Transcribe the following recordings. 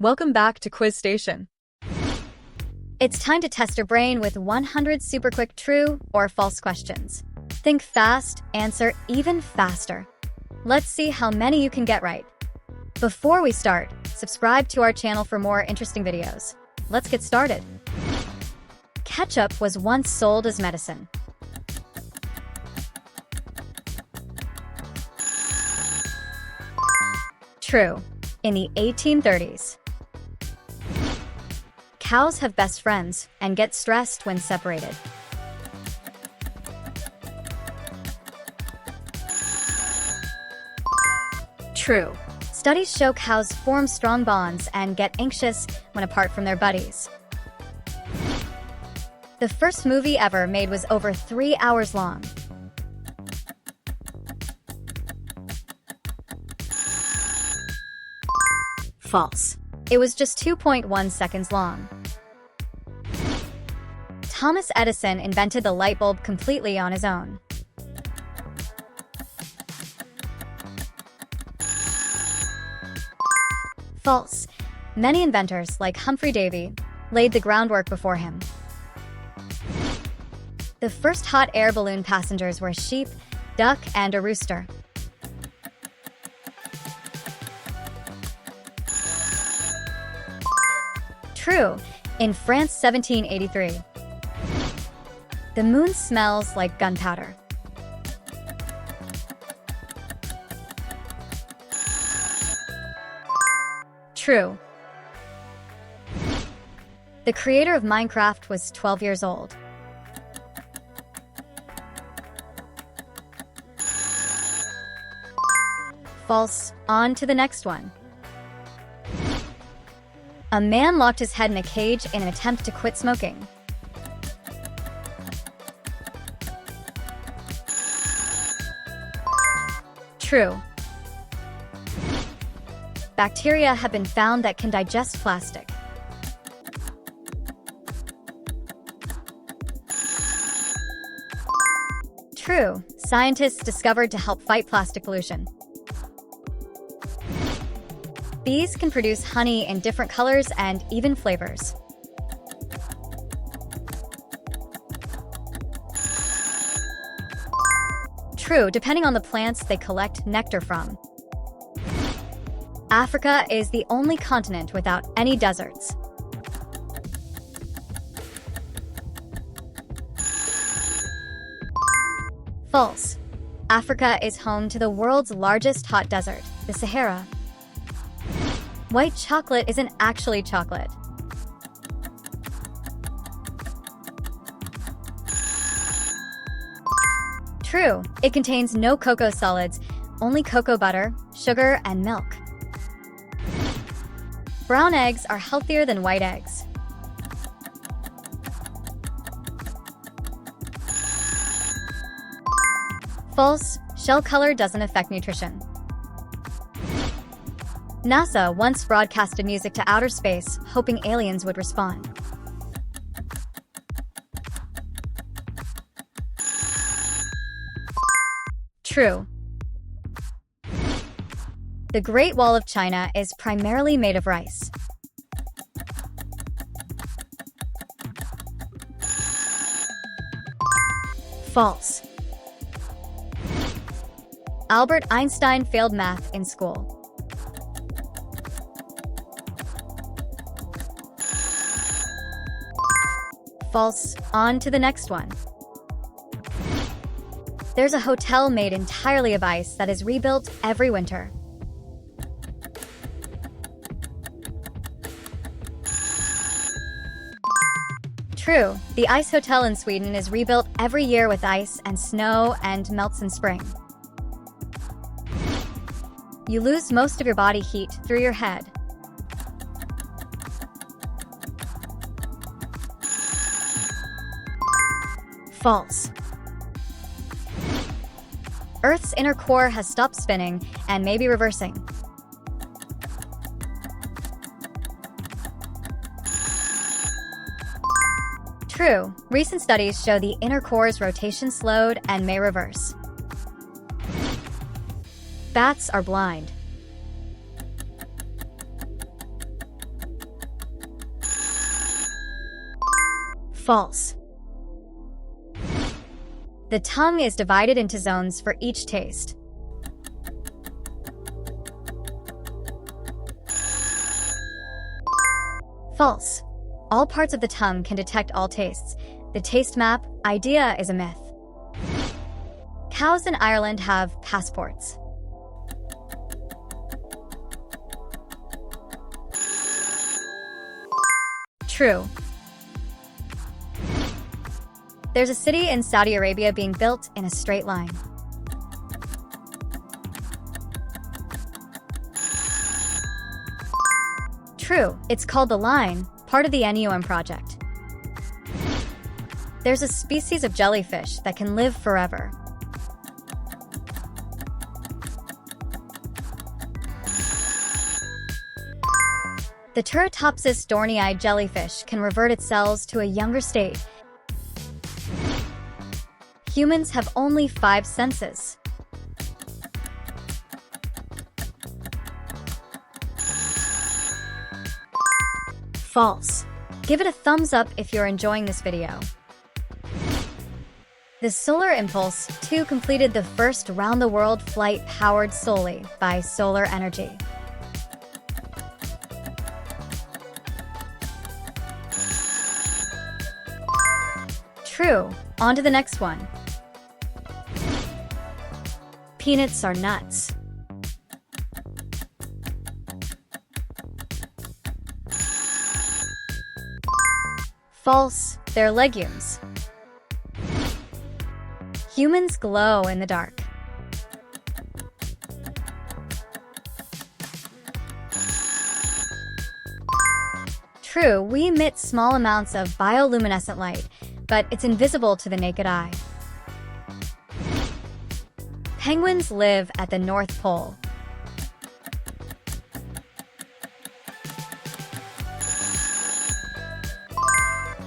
Welcome back to Quiz Station. It's time to test your brain with 100 super quick true or false questions. Think fast, answer even faster. Let's see how many you can get right. Before we start, subscribe to our channel for more interesting videos. Let's get started. Ketchup was once sold as medicine. True. In the 1830s. Cows have best friends and get stressed when separated. True. Studies show cows form strong bonds and get anxious when apart from their buddies. The first movie ever made was over 3 hours long. False. It was just 2.1 seconds long. Thomas Edison invented the light bulb completely on his own. False. Many inventors, like Humphrey Davy, laid the groundwork before him. The first hot air balloon passengers were a sheep, duck, and a rooster. True. In France, 1783. The moon smells like gunpowder. True. The creator of Minecraft was 12 years old. False. On to the next one. A man locked his head in a cage in an attempt to quit smoking. True. Bacteria have been found that can digest plastic. True. Scientists discovered to help fight plastic pollution. Bees can produce honey in different colors and even flavors. True, depending on the plants they collect nectar from. Africa is the only continent without any deserts. False. Africa is home to the world's largest hot desert, the Sahara. White chocolate isn't actually chocolate. True, it contains no cocoa solids, only cocoa butter, sugar, and milk. Brown eggs are healthier than white eggs. False, shell color doesn't affect nutrition. NASA once broadcasted music to outer space, hoping aliens would respond. True. The Great Wall of China is primarily made of rice. False. Albert Einstein failed math in school. False. On to the next one. There's a hotel made entirely of ice that is rebuilt every winter. True. The Ice Hotel in Sweden is rebuilt every year with ice and snow and melts in spring. You lose most of your body heat through your head. False. Earth's inner core has stopped spinning and may be reversing. True. Recent studies show the inner core's rotation slowed and may reverse. Bats are blind. False. The tongue is divided into zones for each taste. False. All parts of the tongue can detect all tastes. The taste map idea is a myth. Cows in Ireland have passports. True. There's a city in Saudi Arabia being built in a straight line. True, it's called The Line, part of the NUM project. There's a species of jellyfish that can live forever. The Turritopsis dohrnii jellyfish can revert its cells to a younger state. Humans have only 5 senses. False. Give it a thumbs up if you're enjoying this video. The Solar Impulse 2 completed the first round-the-world flight powered solely by solar energy. True. On to the next one. Peanuts are nuts. False. They're legumes. Humans glow in the dark. True, we emit small amounts of bioluminescent light, but it's invisible to the naked eye. Penguins live at the North Pole.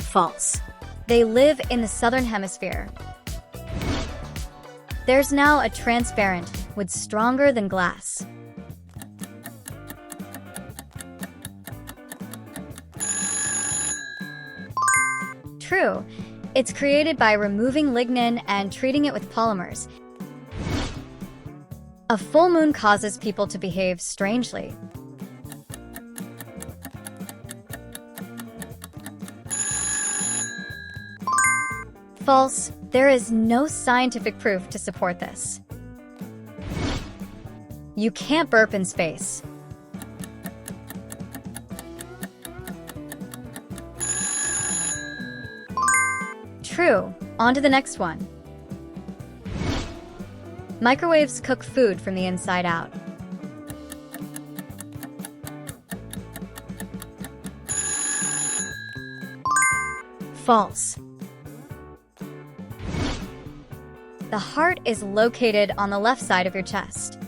False. They live in the Southern Hemisphere. There's now a transparent wood stronger than glass. True. It's created by removing lignin and treating it with polymers. A full moon causes people to behave strangely. False. There is no scientific proof to support this. You can't burp in space. True. On to the next one. Microwaves cook food from the inside out. False. The heart is located on the left side of your chest.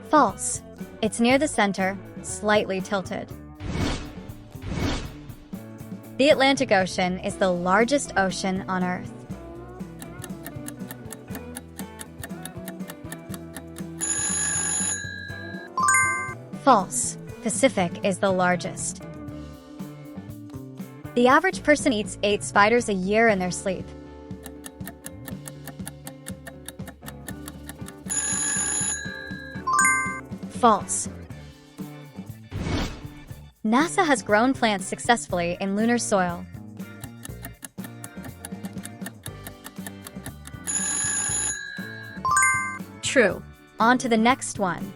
False. It's near the center, slightly tilted. The Atlantic Ocean is the largest ocean on Earth. False. Pacific is the largest. The average person eats 8 spiders a year in their sleep. False. NASA has grown plants successfully in lunar soil. True. On to the next one.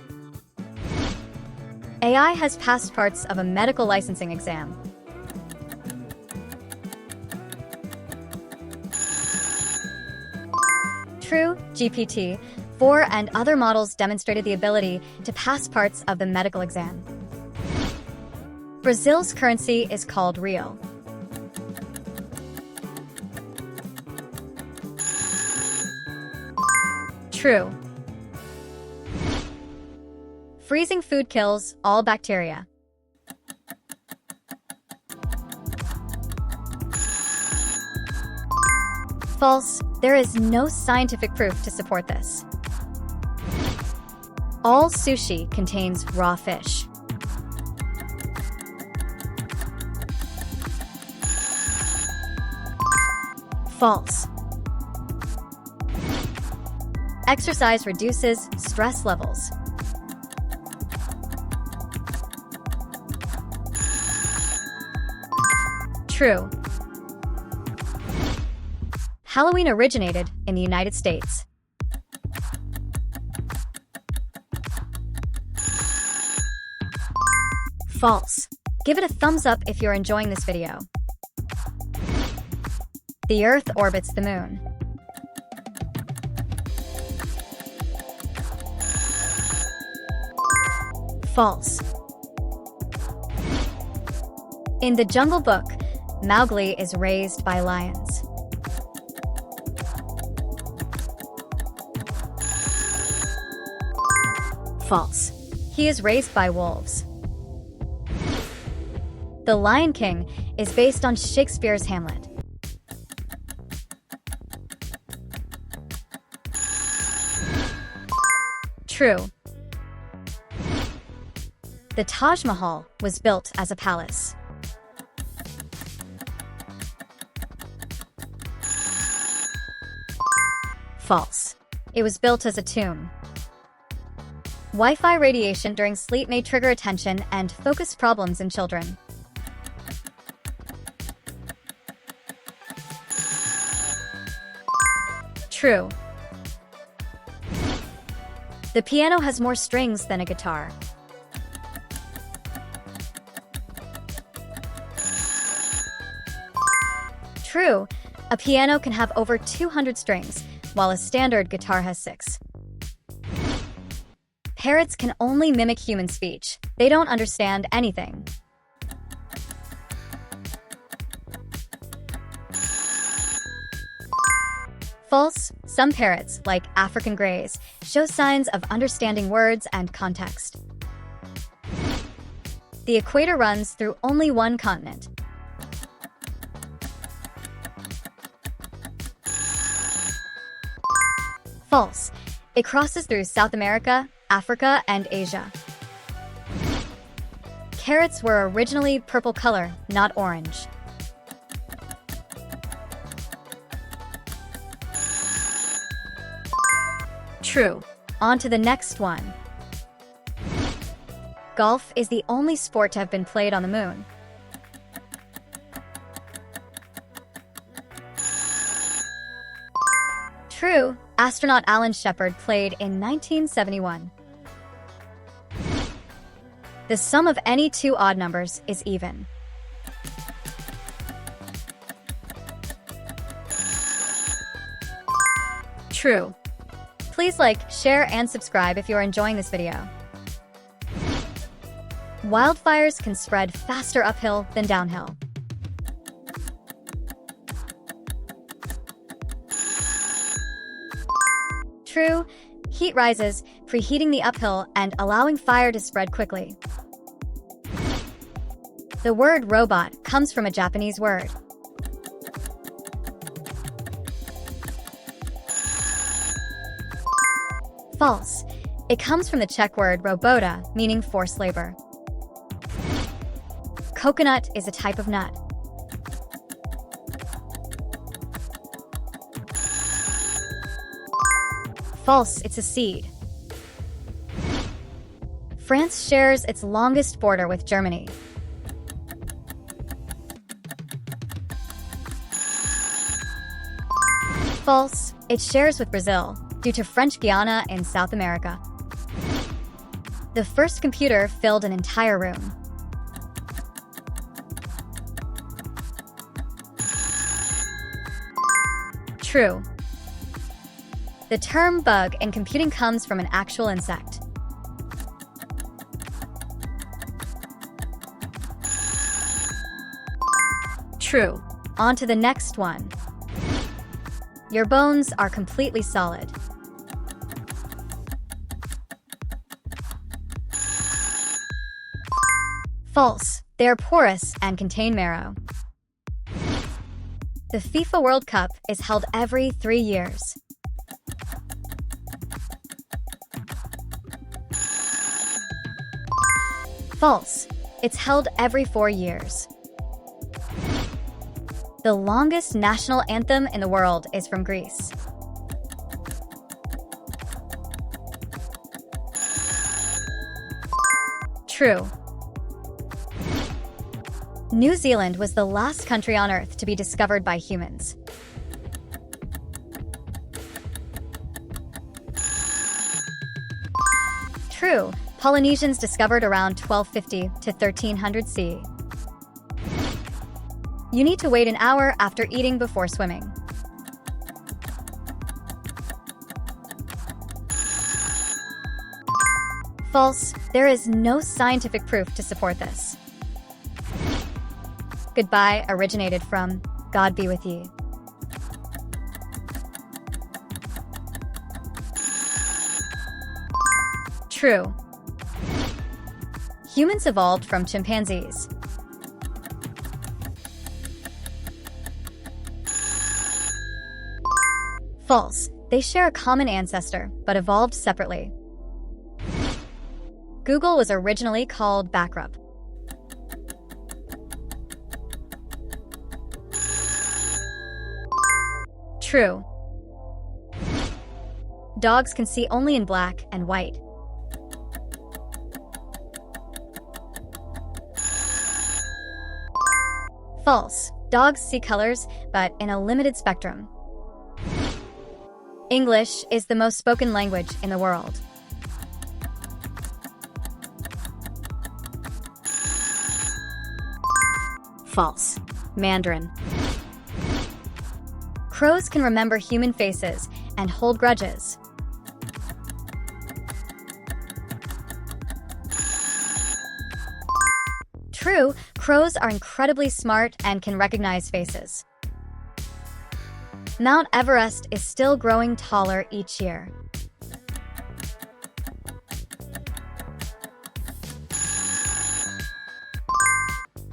AI has passed parts of a medical licensing exam. True, GPT-4 and other models demonstrated the ability to pass parts of the medical exam. Brazil's currency is called real. True. Freezing food kills all bacteria. False. There is no scientific proof to support this. All sushi contains raw fish. False. Exercise reduces stress levels. True. Halloween originated in the United States. False. Give it a thumbs up if you're enjoying this video. The Earth orbits the Moon. False. In the Jungle Book, Mowgli is raised by lions. False. He is raised by wolves. The Lion King is based on Shakespeare's Hamlet. True. The Taj Mahal was built as a palace. False. It was built as a tomb. Wi-Fi radiation during sleep may trigger attention and focus problems in children. True. The piano has more strings than a guitar. True. A piano can have over 200 strings, while a standard guitar has 6. Parrots can only mimic human speech. They don't understand anything. False. Some parrots, like African greys, show signs of understanding words and context. The equator runs through only one continent. False. It crosses through South America, Africa, and Asia. Carrots were originally purple color, not orange. True. On to the next one. Golf is the only sport to have been played on the moon. True. Astronaut Alan Shepard played in 1971. The sum of any two odd numbers is even. True. Please like, share, and subscribe if you're enjoying this video. Wildfires can spread faster uphill than downhill. True. Heat rises, preheating the uphill and allowing fire to spread quickly. The word robot comes from a Japanese word. False. It comes from the Czech word robota, meaning forced labor. Coconut is a type of nut. False. It's a seed. France shares its longest border with Germany. False. It shares with Brazil, due to French Guiana in South America. The first computer filled an entire room. True. The term bug in computing comes from an actual insect. True. On to the next one. Your bones are completely solid. False. They are porous and contain marrow. The FIFA World Cup is held every 3 years. False. It's held every 4 years. The longest national anthem in the world is from Greece. True. New Zealand was the last country on Earth to be discovered by humans. True. Polynesians discovered around 1250 to 1300 CE. You need to wait an hour after eating before swimming. False. There is no scientific proof to support this. Goodbye originated from God be with ye. True. Humans evolved from chimpanzees. False. They share a common ancestor, but evolved separately. Google was originally called Backrub. True. Dogs can see only in black and white. False. Dogs see colors, but in a limited spectrum. English is the most spoken language in the world. False. Mandarin. Crows can remember human faces and hold grudges. True, crows are incredibly smart and can recognize faces. Mount Everest is still growing taller each year.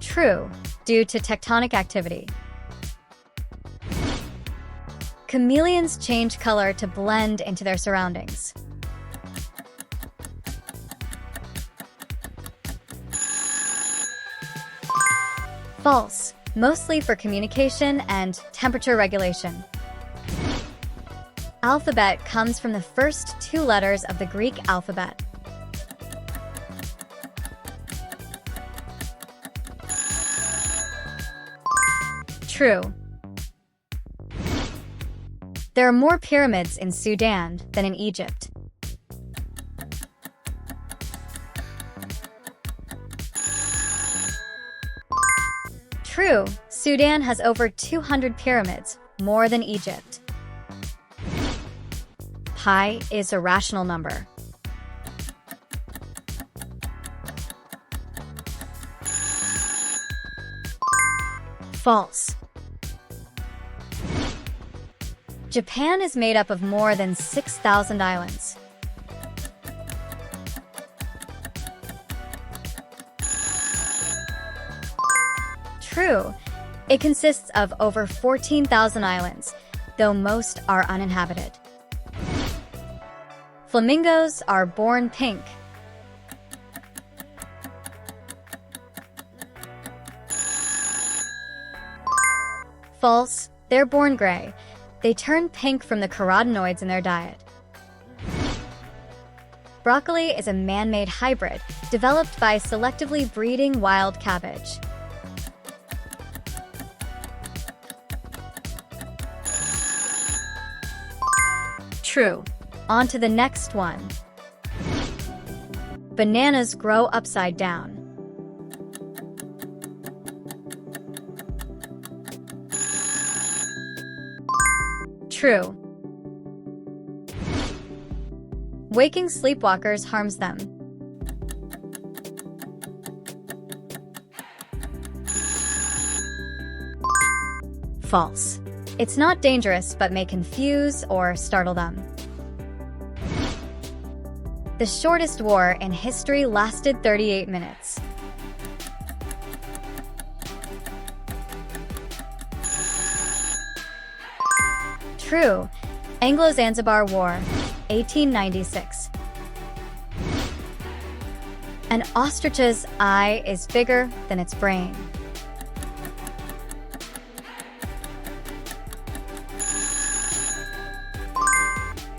True, due to tectonic activity. Chameleons change color to blend into their surroundings. False, mostly for communication and temperature regulation. Alphabet comes from the first 2 letters of the Greek alphabet. True. There are more pyramids in Sudan than in Egypt. True, Sudan has over 200 pyramids, more than Egypt. Pi is a rational number. False. Japan is made up of more than 6,000 islands. True. It consists of over 14,000 islands, though most are uninhabited. Flamingos are born pink. False. They're born gray. They turn pink from the carotenoids in their diet. Broccoli is a man-made hybrid developed by selectively breeding wild cabbage. True. On to the next one. Bananas grow upside down. True. Waking sleepwalkers harms them. False. It's not dangerous but may confuse or startle them. The shortest war in history lasted 38 minutes. True. Anglo-Zanzibar War, 1896. An ostrich's eye is bigger than its brain.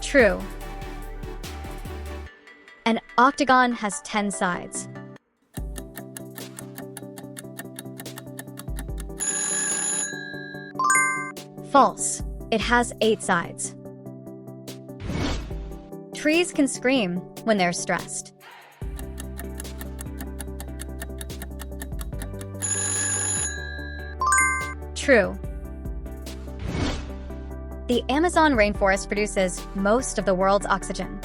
True. An octagon has 10 sides. False. It has 8 sides. Trees can scream when they're stressed. True. The Amazon rainforest produces most of the world's oxygen.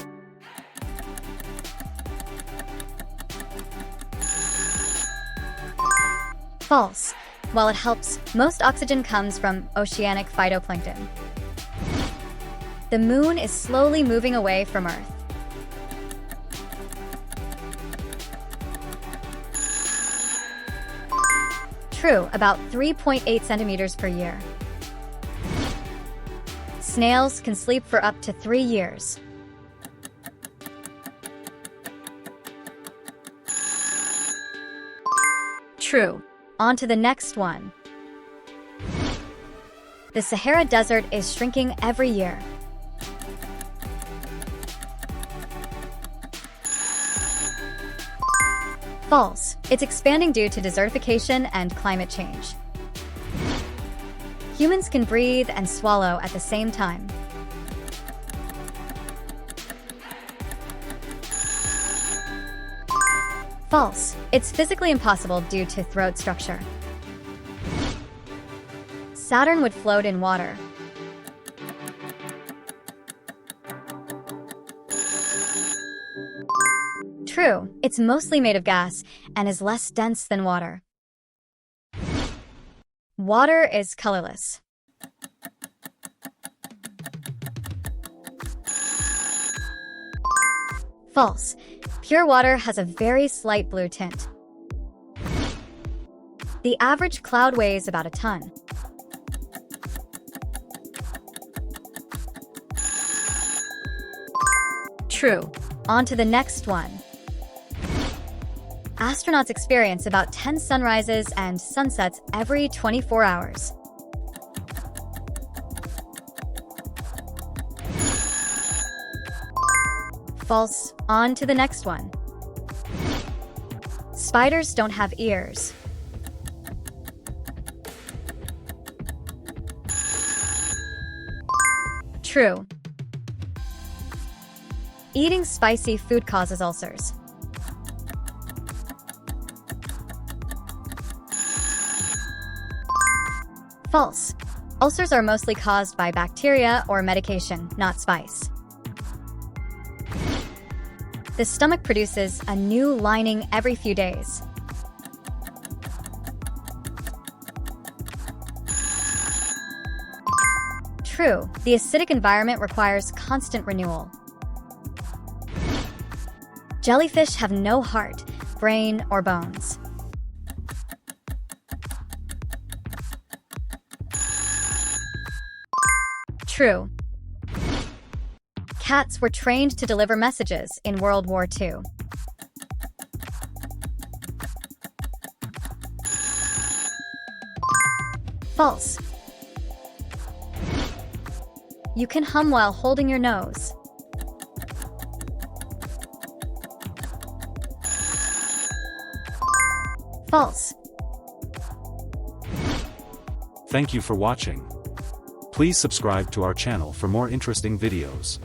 False. While it helps, most oxygen comes from oceanic phytoplankton. The moon is slowly moving away from Earth. True, about 3.8 centimeters per year. Snails can sleep for up to 3 years. True. On to the next one. The Sahara Desert is shrinking every year. False. It's expanding due to desertification and climate change. Humans can breathe and swallow at the same time. False. It's physically impossible due to throat structure. Saturn would float in water. True. It's mostly made of gas and is less dense than water. Water is colorless. False. Pure water has a very slight blue tint. The average cloud weighs about a ton. True. On to the next one. Astronauts experience about 10 sunrises and sunsets every 24 hours. False. On to the next one. Spiders don't have ears. True. Eating spicy food causes ulcers. False. Ulcers are mostly caused by bacteria or medication, not spice. The stomach produces a new lining every few days. True. The acidic environment requires constant renewal. Jellyfish have no heart, brain, or bones. True. Cats were trained to deliver messages in World War II. False. You can hum while holding your nose. False. Thank you for watching. Please subscribe to our channel for more interesting videos.